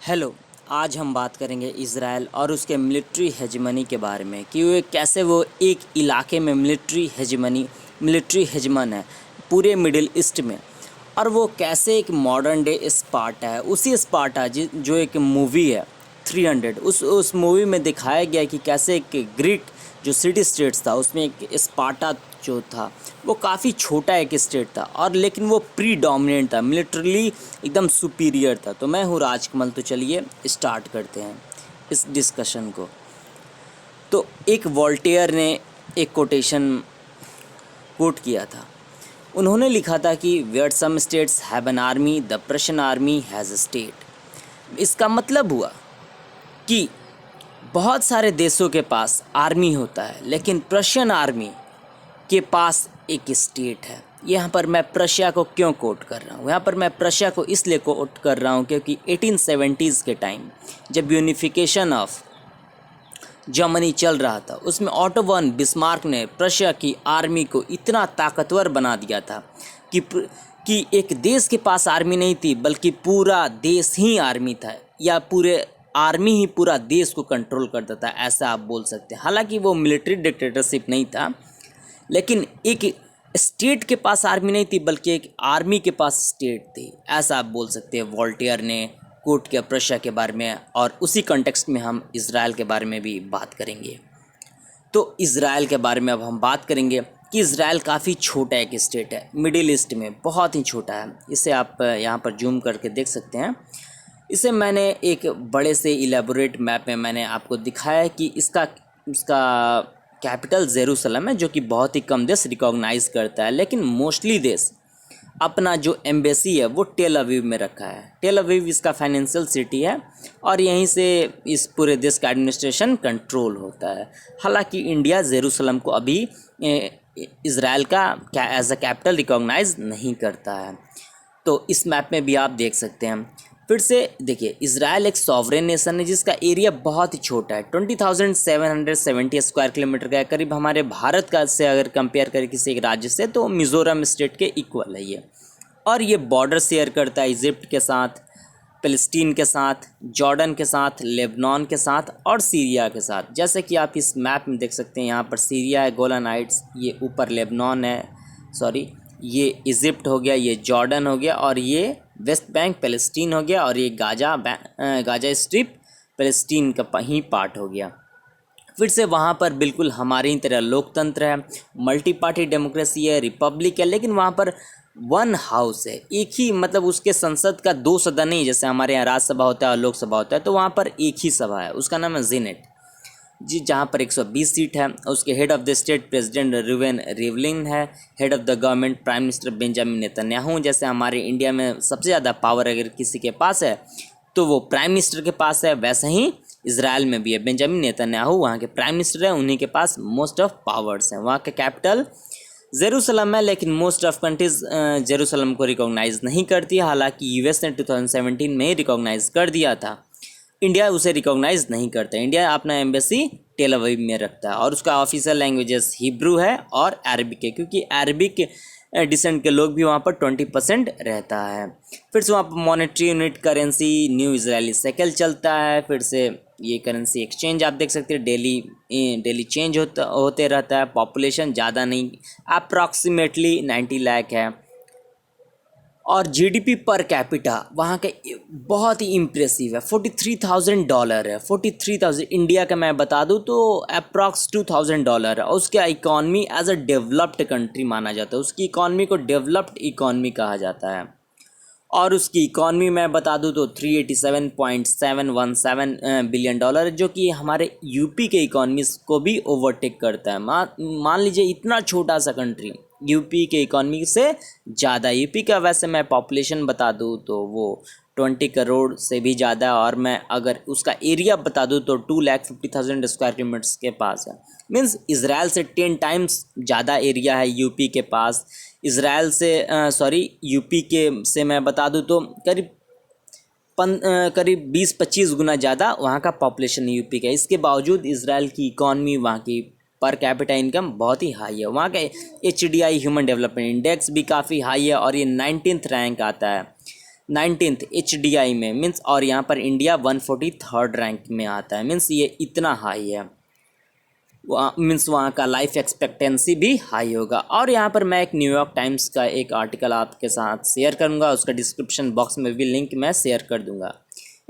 Hello. आज हम बात करेंगे इज़राइल और उसके मिलिट्री हेजेमनी के बारे में कि वो एक इलाके में मिलिट्री हेजमन है पूरे मिडिल ईस्ट में। और वो कैसे एक मॉडर्न डे स्पार्टा है, उसी स्पार्टा जो एक मूवी है 300, उस मूवी में दिखाया गया कि कैसे एक ग्रीक जो सिटी स्टेट्स था उसमें एक स्पार्टा जो था वो काफ़ी छोटा एक स्टेट था, और लेकिन वो प्री डोमिनेंट था, मिलिट्रली एकदम सुपीरियर था। तो मैं हूँ राजकमल, तो चलिए स्टार्ट करते हैं इस डिस्कशन को। तो एक वॉल्टेयर ने एक कोट किया था। उन्होंने लिखा था कि where some states have an army the Prussian army has a state. इसका मतलब हुआ कि बहुत सारे देशों के पास आर्मी होता है, लेकिन प्रशियन आर्मी के पास एक स्टेट है। यहाँ पर मैं प्रशिया को क्यों कोट कर रहा हूँ? यहाँ पर मैं प्रशिया को इसलिए कोट कर रहा हूँ क्योंकि 1870s के टाइम जब यूनिफिकेशन ऑफ जर्मनी चल रहा था, उसमें ऑटो वन बिस्मार्क ने प्रशिया की आर्मी को इतना ताकतवर बना दिया था कि एक देश के पास आर्मी नहीं थी, बल्कि पूरा देश ही आर्मी था, या पूरे आर्मी ही पूरा देश को कंट्रोल करता था, ऐसा आप बोल सकते हैं। हालांकि वो मिलिट्री डिक्टेटरशिप नहीं था, लेकिन एक स्टेट के पास आर्मी नहीं थी, बल्कि एक आर्मी के पास स्टेट थी, ऐसा आप बोल सकते हैं। वॉल्टेयर ने कोट किया प्रशिया के बारे में, और उसी कॉन्टेक्स्ट में हम इज़राइल के बारे में भी बात करेंगे। तो इज़राइल के बारे में अब हम बात करेंगे कि इज़राइल काफ़ी छोटा एक स्टेट है, मिडिल ईस्ट में बहुत ही छोटा है। इसे आप यहाँ पर जूम करके देख सकते हैं। इसे मैंने एक बड़े से इलेबोरेट मैप में मैंने आपको दिखाया है कि इसका कैपिटल जेरूसलम है, जो कि बहुत ही कम देश रिकॉग्नाइज करता है, लेकिन मोस्टली देश अपना जो एम्बेसी है वो टेल अवीव में रखा है। टेल अवीव इसका फाइनेंशियल सिटी है, और यहीं से इस पूरे देश का एडमिनिस्ट्रेशन कंट्रोल होता है। हालांकि इंडिया जेरूसलम को अभी इज़राइल का एज अ कैपिटल रिकॉग्नाइज नहीं करता है। तो इस मैप में भी आप देख सकते हैं। फिर से देखिए, इज़राइल एक सॉवरेन नेशन है जिसका एरिया बहुत ही छोटा है, 20,770 स्क्वायर किलोमीटर का है। करीब हमारे भारत का से अगर कंपेयर करें किसी एक राज्य से, तो मिज़ोरम स्टेट के इक्वल है ये। और ये बॉर्डर शेयर करता है इजिप्ट के साथ, फ़लस्तीन के साथ, जॉर्डन के साथ, लेबनान के साथ और सीरिया के साथ। जैसे कि आप इस मैप में देख सकते हैं, यहाँ पर सीरिया है, गोलन हाइट्स, ये ऊपर लेबनान है, ये इजिप्ट हो गया, ये जॉर्डन हो गया, और ये वेस्ट बैंक फ़लस्तीन हो गया, और ये गाजा स्ट्रिप फ़लस्तीन का ही पार्ट हो गया। फिर से वहाँ पर बिल्कुल हमारी तरह लोकतंत्र है, मल्टी पार्टी डेमोक्रेसी है, रिपब्लिक है, लेकिन वहाँ पर वन हाउस है, एक ही, मतलब उसके संसद का दो सदन नहीं, जैसे हमारे यहाँ राज्यसभा होता है और लोकसभा होता है। तो वहाँ पर एक ही सभा है, उसका नाम है सीनेट जी, जहाँ पर 120 सीट है। उसके head of the state president Reuven Rivlin है। Head of the government prime minister Benjamin Netanyahu. जैसे हमारे इंडिया में सबसे ज़्यादा पावर अगर किसी के पास है तो वो प्राइम मिनिस्टर के पास है, वैसे ही इज़राइल में भी है। बेंजामिन नेतन्याहू वहाँ के प्राइम मिनिस्टर हैं, उन्हीं के पास मोस्ट ऑफ पावर्स हैं। वहाँ का कैपिटल जेरूसलम है, लेकिन मोस्ट ऑफ कंट्रीज़ जेरूसलम को रिकॉग्नाइज़ नहीं करती। हालांकि यूएस ने 2017 में ही रिकॉग्नाइज़ कर दिया था, इंडिया उसे रिकॉग्नाइज नहीं करता। इंडिया अपना एम्बेसी टेल अवीव में रखता है, और उसका ऑफिशियल लैंग्वेजेस हिब्रू है और अरबिक है, क्योंकि अरबिक डिसेंट के लोग भी वहाँ पर 20% रहता है। फिर से वहाँ पर monetary unit currency new Israeli shekel चलता है। फिर से ये करेंसी एक्सचेंज आप देख सकते हैं, डेली चेंज होते रहता है। पॉपुलेशन ज़्यादा नहीं, अप्रॉक्सीमेटली 90 लाख है। और जीडीपी पर कैपिटा वहाँ का बहुत ही इम्प्रेसिव है, $43,000 है। 43,000 इंडिया का मैं बता दूँ तो अप्रॉक्स $2,000 है। और उसका economy as a developed country माना जाता है, उसकी इकॉनमी को डेवलप्ड इकॉनमी कहा जाता है। और उसकी इकॉनमी मैं बता दूँ तो $387.717 बिलियन, जो कि हमारे यूपी के इकॉनमी को भी ओवरटेक करता है। मान लीजिए इतना छोटा सा कंट्री यूपी के इकॉनमी से ज़्यादा। यूपी का वैसे मैं पॉपुलेशन बता दूँ तो वो 20 करोड़ से भी ज़्यादा है, और मैं अगर उसका एरिया बता दूँ तो 2,50,000 स्क्वायर किलोमीटर्स के पास है। मीन्स इज़राइल से 10 टाइम्स ज़्यादा एरिया है यूपी के पास। इज़राइल से यूपी के से मैं बता दूँ तो करीब 20-25 गुना ज़्यादा वहाँ का पॉपुलेशन यूपी का। इसके बावजूद इज़राइल की इकॉनमी, वहाँ की पर कैपिटा इनकम बहुत ही हाई है। वहाँ का HDI ह्यूमन डेवलपमेंट इंडेक्स भी काफ़ी हाई है, और ये 19th रैंक आता है। 19th HDI में मीन्स, और यहाँ पर इंडिया 143rd रैंक में आता है। मीन्स ये इतना हाई है, मीन्स वहाँ का लाइफ एक्सपेक्टेंसी भी हाई होगा। और यहाँ पर मैं एक न्यूयॉर्क टाइम्स का एक आर्टिकल आपके साथ शेयर करूँगा, उसका डिस्क्रिप्शन बॉक्स में भी लिंक मैं शेयर कर दूँगा।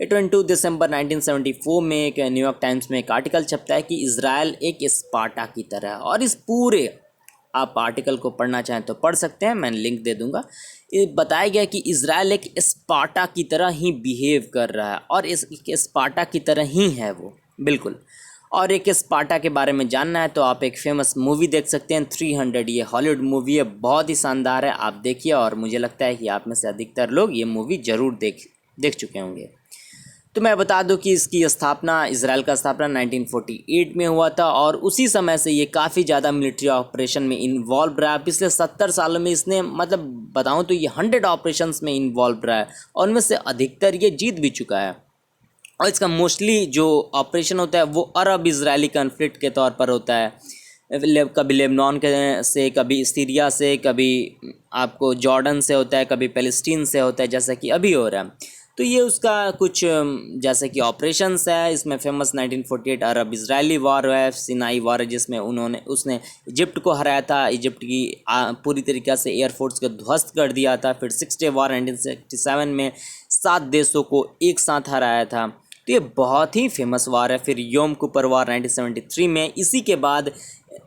22 दिसंबर 1974 में एक न्यूयॉर्क टाइम्स में एक आर्टिकल छपता है कि इज़राइल एक स्पार्टा की तरह है। और इस पूरे, आप आर्टिकल को पढ़ना चाहें तो पढ़ सकते हैं, मैं लिंक दे दूंगा। ये बताया गया कि इज़राइल एक स्पार्टा की तरह ही बिहेव कर रहा है, और इस स्पार्टा की तरह ही है वो, बिल्कुल। और एक स्पार्टा के बारे में जानना है तो आप एक फेमस मूवी देख सकते हैं 300। ये हॉलीवुड मूवी है, बहुत ही शानदार है, आप देखिए। और मुझे लगता है कि आप में से अधिकतर लोग ये मूवी ज़रूर देख चुके होंगे। तो मैं बता दूं कि इसकी स्थापना, इजराइल का स्थापना 1948 में हुआ था, और उसी समय से ये काफ़ी ज़्यादा मिलिट्री ऑपरेशन में इन्वॉल्व रहा है। पिछले 70 सालों में इसने, मतलब बताऊं तो ये 100 ऑपरेशंस में इन्वॉल्व रहा है, और उनमें से अधिकतर ये जीत भी चुका है। और इसका मोस्टली जो ऑपरेशन होता है वो अरब इजरायली कन्फ्लिक्ट के तौर पर होता है, कभी लेबनान के से, कभी सीरिया से, कभी आपको जॉर्डन से होता है, कभी पैलेस्टीन से होता है, जैसा कि अभी हो रहा है। तो ये उसका कुछ जैसे कि ऑपरेशंस है। इसमें फेमस 1948 अरब इजरायली वॉर है, सिनाई वॉर है, जिसमें उसने इजिप्ट को हराया था, इजिप्ट की पूरी तरीक़े से एयरफोर्स को ध्वस्त कर दिया था। फिर 6 डे वॉर 1967 में 7 देशों को एक साथ हराया था। तो ये बहुत ही फेमस वार है। फिर योम किप्पुर वार 1973 में, इसी के बाद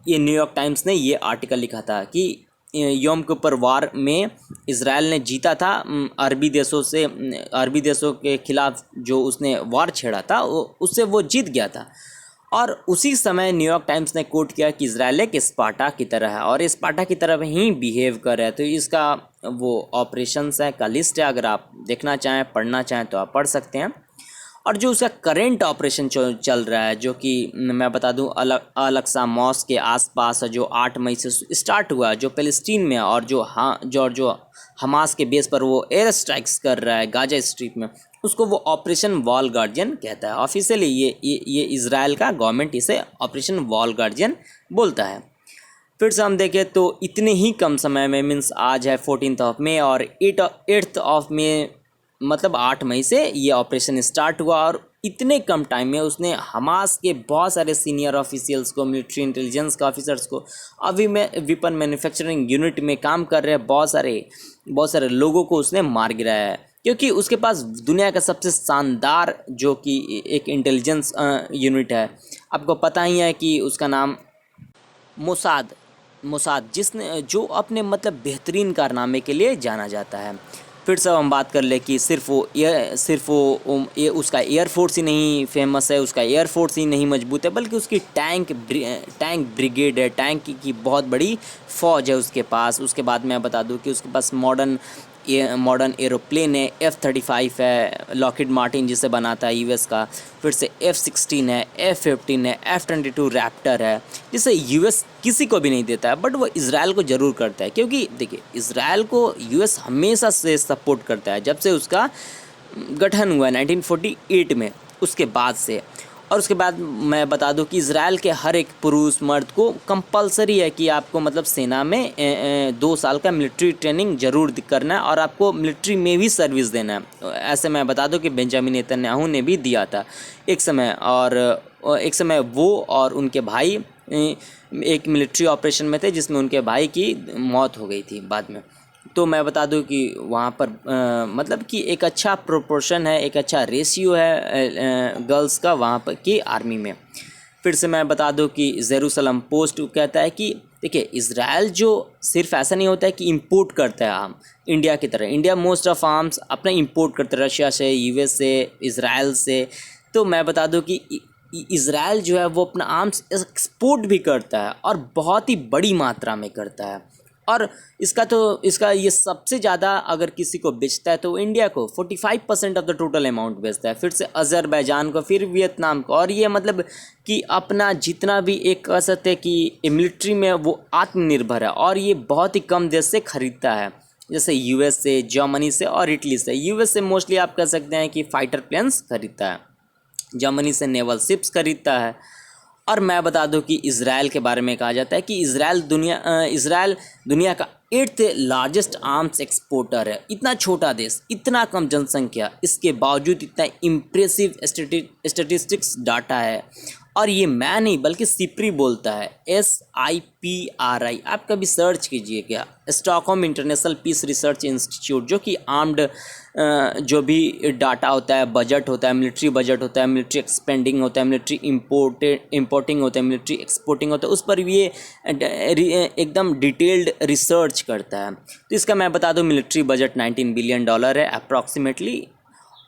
ये न्यूयॉर्क टाइम्स ने ये आर्टिकल लिखा था कि योम किप्पुर वार में इज़राइल ने जीता था अरबी देशों के खिलाफ जो उसने वार छेड़ा था, उससे वो जीत गया था। और उसी समय न्यूयॉर्क टाइम्स ने कोट किया कि इज़राइल एक स्पार्टा की तरह है, और स्पार्टा की तरह ही बिहेव कर रहा है। तो इसका वो ऑपरेशंस है का लिस्ट है, अगर आप देखना चाहें, पढ़ना चाहें तो आप पढ़ सकते हैं। और जो उसका करेंट ऑपरेशन चल रहा है, जो कि मैं बता दूं अल-अक्सा मॉस्क के आसपास, जो 8 मई से स्टार्ट हुआ, जो पैलेस्टीन में, और जो हमास के बेस पर वो एयर स्ट्राइक्स कर रहा है गाजा स्ट्रिप में, उसको वो ऑपरेशन वॉल गार्जियन कहता है। ऑफिशियली ये इज़राइल का गवर्नमेंट इसे ऑपरेशन वॉल गार्जियन बोलता है। फिर से हम देखें तो इतने ही कम समय में, मीन्स आज है 14 मई, और 8 मई, मतलब 8 मई से ये ऑपरेशन स्टार्ट हुआ, और इतने कम टाइम में उसने हमास के बहुत सारे सीनियर ऑफिशियल्स को, मिलिट्री इंटेलिजेंस के ऑफिसर्स को, अभी में वेपन मैन्युफैक्चरिंग यूनिट में काम कर रहे बहुत सारे लोगों को उसने मार गिराया है। क्योंकि उसके पास दुनिया का सबसे शानदार जो कि एक इंटेलिजेंस यूनिट है, आपको पता ही है कि उसका नाम मोसाद, जो अपने मतलब बेहतरीन कारनामे के लिए जाना जाता है। फिर से हम बात कर ले कि सिर्फ उसका एयरफोर्स ही नहीं फेमस है, उसका एयरफोर्स ही नहीं मजबूत है, बल्कि उसकी टैंक ब्रिगेड है, टैंक की बहुत बड़ी फ़ौज है उसके पास। उसके बाद मैं बता दूं कि उसके पास मॉडर्न एरोप्लेन है, F-35 है, लॉकहीड मार्टिन जिसे बनाता है यूएस का। फिर से F-16 है, F-15 है, F-22 रैप्टर है, जिसे यूएस किसी को भी नहीं देता है, बट वो इज़राइल को ज़रूर करता है। क्योंकि देखिए, इज़राइल को यूएस हमेशा से सपोर्ट करता है, जब से उसका गठन हुआ है 1948 में, उसके बाद से। और उसके बाद मैं बता दूं कि इज़राइल के हर एक पुरुष मर्द को कंपलसरी है कि आपको मतलब सेना में 2 साल का मिलिट्री ट्रेनिंग ज़रूर करना है, और आपको मिलिट्री में भी सर्विस देना है। ऐसे मैं बता दूं कि बेंजामिन नेतन्याहू ने भी दिया था एक समय, और एक समय वो और उनके भाई एक मिलिट्री ऑपरेशन में थे, जिसमें उनके भाई की मौत हो गई थी बाद में। तो मैं बता दूं कि वहाँ पर मतलब कि एक अच्छा प्रोपोर्शन है, एक अच्छा रेशियो है गर्ल्स का वहाँ पर की आर्मी में। फिर से मैं बता दूं कि जेरूसलम पोस्ट कहता है कि देखिए, इज़राइल जो सिर्फ ऐसा नहीं होता है कि इंपोर्ट करता है आर्म, इंडिया की तरह। इंडिया मोस्ट ऑफ आर्म्स अपना इंपोर्ट करता है, रशिया से, यूएस से, इज़राइल से। तो मैं बता दूं कि इज़राइल जो है वो अपना आर्म्स एक्सपोर्ट भी करता है, और बहुत ही बड़ी मात्रा में करता है। और इसका ये सबसे ज़्यादा अगर किसी को बेचता है तो इंडिया को 45% ऑफ द टोटल अमाउंट बेचता है, फिर से अज़रबैजान को, फिर वियतनाम को। और ये मतलब कि अपना जितना भी एक कह सकते हैं कि मिलिट्री में वो आत्मनिर्भर है, और ये बहुत ही कम देश से ख़रीदता है, जैसे यूएस से, जर्मनी से और इटली से। यूएस से मोस्टली आप कह सकते हैं कि फाइटर प्लेन्स खरीदता है, जर्मनी से नेवल शिप्स खरीदता है, और मैं बता दूं कि इज़राइल के बारे में कहा जाता है कि इज़राइल दुनिया का 8th लार्जेस्ट आर्म्स एक्सपोर्टर है। इतना छोटा देश, इतना कम जनसंख्या, इसके बावजूद इतना इम्प्रेसिव स्टेटिस्टिक्स डाटा है। और ये मैं नहीं बल्कि सिप्री बोलता है, SIPRI। आप कभी सर्च कीजिए क्या, Stockholm International Peace Research Institute, जो कि आर्म्ड जो भी डाटा होता है, बजट होता है, मिलिट्री बजट होता है, मिलिट्री एक्सपेंडिंग होता है, मिलिट्री इंपोर्टिंग होता है, मिलिट्री एक्सपोर्टिंग होता है, उस पर भी ये एकदम डिटेल्ड रिसर्च करता है। तो इसका मैं बता दूं, मिलिट्री बजट $19 बिलियन है अप्रॉक्सीमेटली।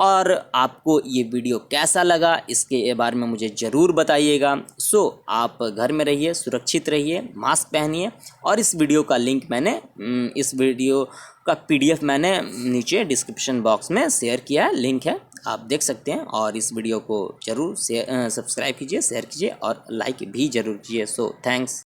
और आपको ये वीडियो कैसा लगा इसके बारे में मुझे ज़रूर बताइएगा। आप घर में रहिए, सुरक्षित रहिए, मास्क पहनिए। और इस वीडियो का लिंक इस वीडियो का PDF मैंने नीचे डिस्क्रिप्शन बॉक्स में शेयर किया है, लिंक है, आप देख सकते हैं। और इस वीडियो को ज़रूर सब्सक्राइब कीजिए, शेयर कीजिए और लाइक भी ज़रूर कीजिए। थैंक्स।